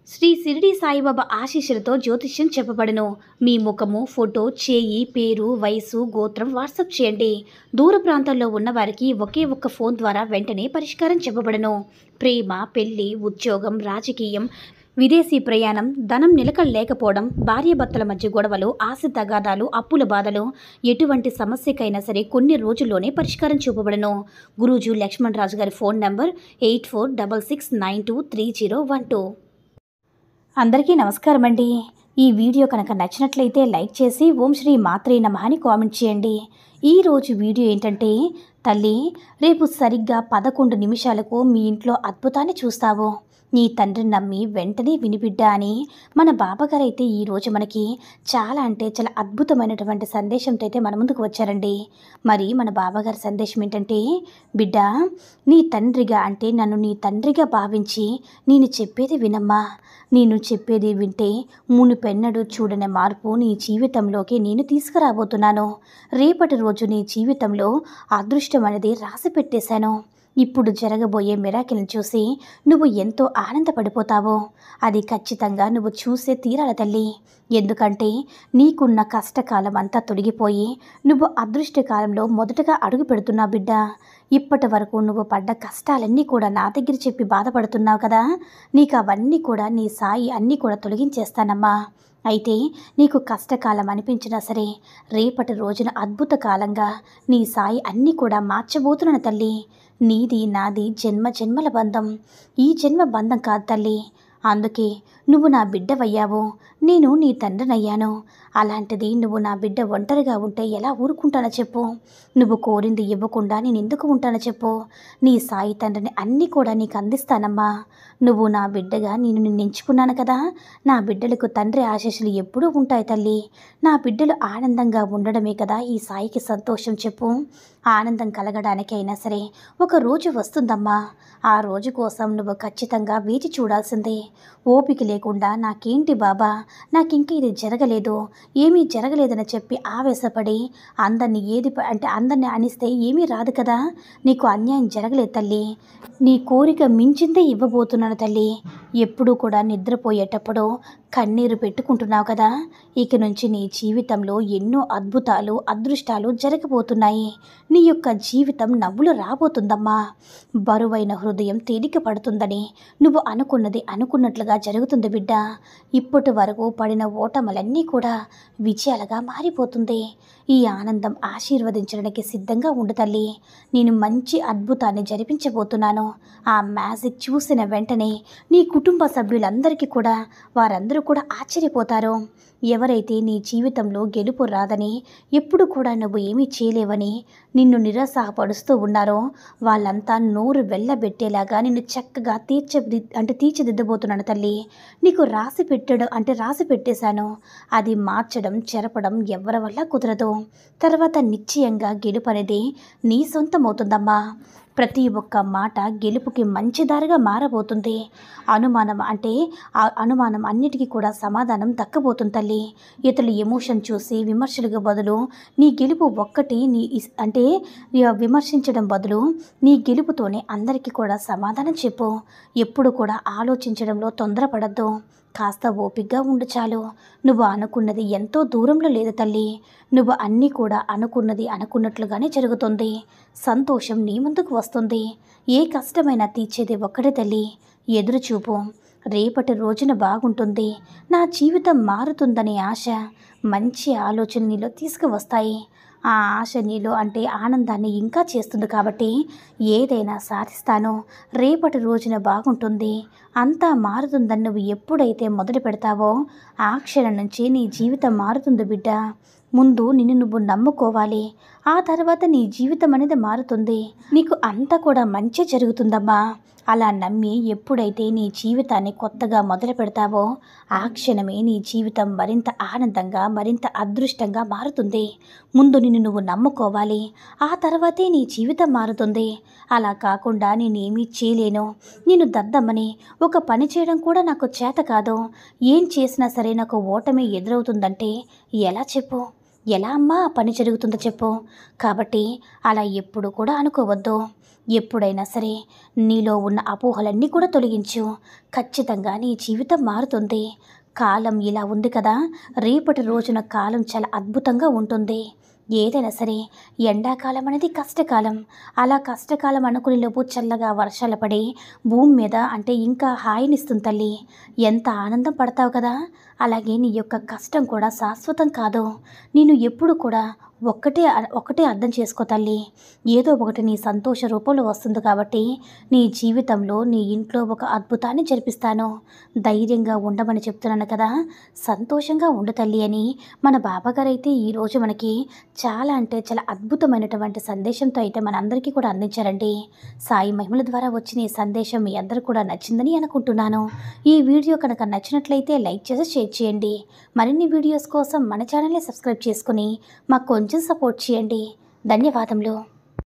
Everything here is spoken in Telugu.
శ్రీ షిరిడి సాయిబాబా ఆశీస్సులతో జ్యోతిష్యం చెప్పబడును. మీ ముఖము, ఫోటో, చేయి, పేరు, వయసు, గోత్రం వాట్సాప్ చేయండి. దూర ప్రాంతాల్లో ఉన్న వారికి ఒకే ఒక్క ఫోన్ ద్వారా వెంటనే పరిష్కారం చెప్పబడును. ప్రేమ, పెళ్లి, ఉద్యోగం, రాజకీయం, విదేశీ ప్రయాణం, ధనం నిలకడ లేకపోవడం, భార్యాభర్తల మధ్య గొడవలు, ఆస్తి తగాదాలు, అప్పుల బాధలు, ఎటువంటి సమస్యకైనా సరే కొన్ని రోజుల్లోనే పరిష్కారం చూపబడును. గురూజీ లక్ష్మణ్ రాజు గారి ఫోన్ నంబర్ 8466923012. అందరికీ నమస్కారం అండి. ఈ వీడియో కనుక నచ్చినట్లయితే లైక్ చేసి ఓం శ్రీ మాత్రే నమః అని కామెంట్ చేయండి. ఈరోజు వీడియో ఏంటంటే, తల్లి రేపు సరిగ్గా 11 నిమిషాలకు మీ ఇంట్లో అద్భుతాన్ని చూస్తావు. నీ తండ్రిని నమ్మి వెంటనే వినిబిడ్డా అని మన బాబాగారు అయితే ఈరోజు మనకి చాలా అద్భుతమైనటువంటి సందేశంతో అయితే మన ముందుకు వచ్చారండి. మరి మన బాబాగారి సందేశం ఏంటంటే, బిడ్డ నీ తండ్రిగా అంటే నన్ను నీ తండ్రిగా భావించి నేను చెప్పేది వినమ్మా. నేను చెప్పేది వింటే మునుపెన్నడూ చూడని మార్పు నీ జీవితంలోకి నేను తీసుకురాబోతున్నాను. రేపటి రోజు నీ జీవితంలో అదృష్టం అనేది రాసి పెట్టేశాను. ఇప్పుడు జరగబోయే మిరాకిల్ని చూసి నువ్వు ఎంతో ఆనందపడిపోతావు. అది ఖచ్చితంగా నువ్వు చూసే తీరాల తల్లి. ఎందుకంటే నీకున్న కష్టకాలం అంతా తొలగిపోయి నువ్వు అదృష్టకాలంలో మొదటగా అడుగు పెడుతున్నావు బిడ్డ. ఇప్పటి వరకు నువ్వు పడ్డ కష్టాలన్నీ కూడా నా దగ్గర చెప్పి బాధపడుతున్నావు కదా. నీకు అవన్నీ కూడా నీ సాయి అన్నీ కూడా తొలగించేస్తానమ్మా. అయితే నీకు కష్టకాలం అనిపించినా సరే రేపటి రోజున అద్భుత కాలంగా నీ సాయి అన్నీ కూడా మార్చబోతున్నాను తల్లి. నీది నాది జన్మ జన్మల బంధం. ఈ జన్మ బంధం కాదు తల్లి. అందుకే నువ్వు నా బిడ్డవయ్యావు, నేను నీ తండ్రినయ్యాను. అలాంటిది నువ్వు నా బిడ్డ ఒంటరిగా ఉంటే ఎలా ఊరుకుంటానో చెప్పు. నువ్వు కోరింది ఇవ్వకుండా నేను ఎందుకు ఉంటానో చెప్పు. నీ సాయి తండ్రిని అన్నీ కూడా నీకు అందిస్తానమ్మా. నువ్వు నా బిడ్డగా నిన్ను ఎంచుకున్నాను కదా. నా బిడ్డలకు తండ్రి ఆశీస్సులు ఎప్పుడూ ఉంటాయి తల్లి. నా బిడ్డలు ఆనందంగా ఉండడమే కదా ఈ సాయికి సంతోషం చెప్పు. ఆనందం కలగడానికైనా సరే ఒక రోజు వస్తుందమ్మా. ఆ రోజు కోసం నువ్వు ఖచ్చితంగా వేచి చూడాల్సిందే. ఓపిక లేకుండా నాకేంటి బాబా, నాకింక ఇది జరగలేదు, ఏమీ జరగలేదని చెప్పి ఆవేశపడి అందరినీ అనిస్తే ఏమీ రాదు కదా. నీకు అన్యాయం జరగలేదు తల్లి. నీ కోరిక మించిందే ఇవ్వబోతున్నాను తల్లి. ఎప్పుడూ కూడా నిద్రపోయేటప్పుడు కన్నీరు పెట్టుకుంటున్నావు కదా. ఇక నుంచి నీ జీవితంలో ఎన్నో అద్భుతాలు, అదృష్టాలు జరగబోతున్నాయి. నీ యొక్క జీవితం నవ్వులు రాబోతుందమ్మా. బరువైన హృదయం తేలిక పడుతుందని నువ్వు అనుకున్నది అనుకున్నట్లుగా జరుగుతుంది బిడ్డ. ఇప్పటి వరకు పడిన ఓటములన్నీ కూడా విజయాలుగా మారిపోతుంది. ఈ ఆనందం ఆశీర్వదించడానికి సిద్ధంగా ఉండు తల్లి. నేను మంచి అద్భుతాన్ని జరిపించబోతున్నాను. ఆ మ్యాజిక్ చూసిన వెంటనే నీ కుటుంబ సభ్యులందరికీ కూడా వారందరూ కూడా ఆశ్చర్యపోతారు. ఎవరైతే నీ జీవితంలో గెలుపు రాదని, ఎప్పుడు కూడా నువ్వు ఏమీ చేయలేవని నిన్ను నిరుత్సాహపరుస్తూ ఉన్నారో వాళ్ళంతా నోరు వెళ్ళబెట్టేలాగా నిన్ను చక్కగా తీర్చిదిద్దబోతున్నాను తల్లి. నీకు రాసి పెట్టేశాను. అది మార్చడం, చెరపడం ఎవరి వల్ల కుదరదు. తర్వాత నిశ్చయంగా గెలుపు అనేది నీ సొంతమవుతుందమ్మా. ప్రతి ఒక్క మాట గెలుపుకి మంచి దారిగా మారబోతుంది. అనుమానం అన్నిటికీ కూడా సమాధానం దక్కబోతుంది తల్లి. ఇతరుల ఎమోషన్ చూసి విమర్శలకు బదులు నీ గెలుపు ఒక్కటి విమర్శించడం బదులు నీ గెలుపుతోనే అందరికీ కూడా సమాధానం చెప్పు. ఎప్పుడు కూడా ఆలోచించడంలో తొందరపడద్దు. కాస్త ఓపికగా ఉండు చాలు. నువ్వు అనుకున్నది ఎంతో దూరంలో లేదు తల్లి. నువ్వు అన్నీ కూడా అనుకున్నట్లుగానే జరుగుతుంది. సంతోషం నీ ముందుకు వస్తుంది. ఏ కష్టమైనా తీర్చేది ఒక్కడే తల్లి. ఎదురుచూపు. రేపటి రోజున బాగుంటుంది, నా జీవితం మారుతుందనే ఆశ, మంచి ఆలోచన నీలో తీసుకువస్తాయి. ఆ ఆశ నీలో ఆనందాన్ని ఇంకా చేస్తుంది కాబట్టి ఏదైనా సాధిస్తాను, రేపటి రోజున బాగుంటుంది, అంతా మారుతుందని నువ్వు ఎప్పుడైతే మొదలు పెడతావో ఆ క్షణం నుంచి నీ జీవితం మారుతుంది బిడ్డ. ముందు నిన్ను నువ్వు నమ్ముకోవాలి. ఆ తర్వాత నీ జీవితం అనేది మారుతుంది. నీకు అంతా కూడా మంచి జరుగుతుందమ్మా. అలా నమ్మి ఎప్పుడైతే నీ జీవితాన్ని కొత్తగా మొదలు పెడతావో ఆ క్షణమే నీ జీవితం మరింత ఆనందంగా, మరింత అదృష్టంగా మారుతుంది. ముందు నిన్ను నువ్వు నమ్ముకోవాలి. ఆ తర్వాతే నీ జీవితం మారుతుంది. అలా కాకుండా నేనేమీ చేయలేను, నేను దద్దమ్మని, ఒక పని చేయడం కూడా నాకు చేత కాదు, ఏం చేసినా సరే నాకు ఓటమి ఎదురవుతుందంటే ఎలా చెప్పు. ఎలా అమ్మా ఆ పని జరుగుతుందో చెప్పు. కాబట్టి అలా ఎప్పుడు కూడా అనుకోవద్దు. ఎప్పుడైనా సరే నీలో ఉన్న అపోహలన్నీ కూడా తొలగించు. ఖచ్చితంగా నీ జీవితం మారుతుంది. కాలం ఇలా ఉంది కదా, రేపటి రోజున కాలం చాలా అద్భుతంగా ఉంటుంది. ఏదైనా సరే ఎండాకాలం అనేది కష్టకాలం. అలా కష్టకాలం అనుకునే లోపు చల్లగా వర్షాలు పడి భూమి మీద అంటే ఇంకా హాయినిస్తుంది తల్లి. ఎంత ఆనందం పడతావు కదా. అలాగే నీ యొక్క కష్టం కూడా శాశ్వతం కాదు. నేను ఎప్పుడు కూడా ఒక్కటే అర్థం చేసుకో తల్లి. ఏదో ఒకటి నీ సంతోష రూపంలో వస్తుంది కాబట్టి నీ జీవితంలో నీ ఇంట్లో ఒక అద్భుతాన్ని జరిపిస్తాను. ధైర్యంగా ఉండమని చెప్తున్నాను కదా, సంతోషంగా ఉండు తల్లి అని మన బాబాగారు అయితే ఈరోజు మనకి చాలా అంటే చాలా అద్భుతమైనటువంటి సందేశంతో అయితే మనందరికీ కూడా అందించారండి. సాయి మహిమల ద్వారా వచ్చిన ఈ సందేశం మీ అందరూ కూడా నచ్చిందని అనుకుంటున్నాను. ఈ వీడియో కనుక నచ్చినట్లయితే లైక్ చేసి షేర్ చేయండి. మరిన్ని వీడియోస్ కోసం మన ఛానల్ని సబ్స్క్రైబ్ చేసుకుని మాకు కొంచెం సపోర్ట్ చేయండి. ధన్యవాదములు.